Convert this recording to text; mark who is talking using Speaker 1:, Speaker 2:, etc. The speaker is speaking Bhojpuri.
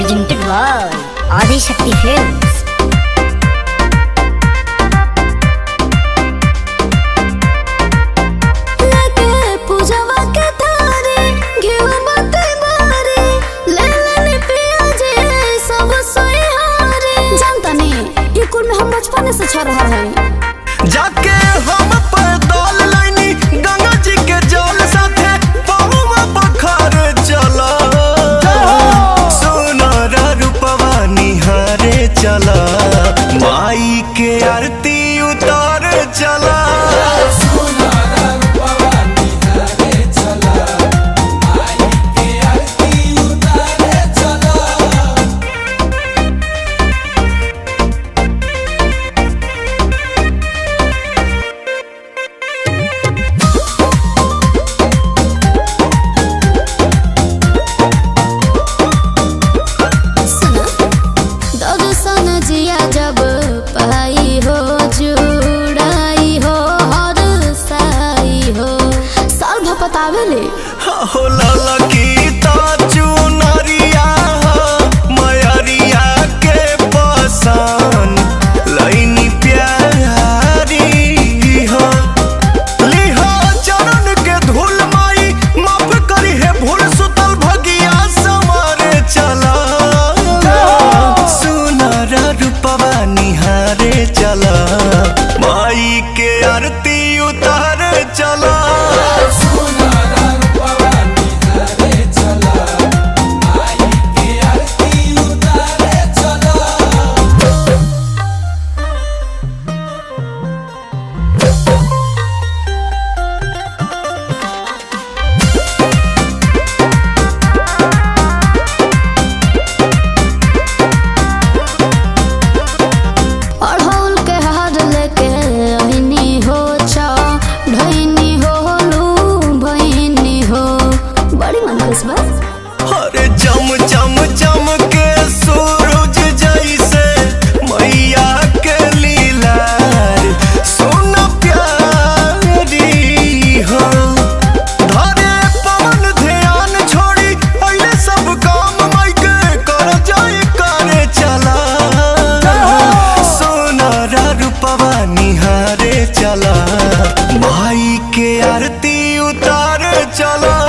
Speaker 1: presented by Adi Shakti Films.
Speaker 2: से छर रहा है
Speaker 3: जाके हम पैदल लाइनी गंगा जी के जल साथे पहुआ पखार चला सोनारा रूपवा निहारे चला माई के आरती उतार चला हो लाला की ताजू नारिया मयरिया के पसान लाइनी प्यारी हो लिहा चरण के धूल माई माफ करी है भूल सुतल भगिया समारे चला सुनारा रूपवा निहारे चला माई के आरती उतारे चला अरे चम चम चम के सूरज जैसे मैया के लीला सोना प्यारी हो धरे पवन ध्यान छोड़ी पहले सब काम माई के कर जाए करे चला सोनारा रूपवा निहारे चला माई के आरती उतारे चला।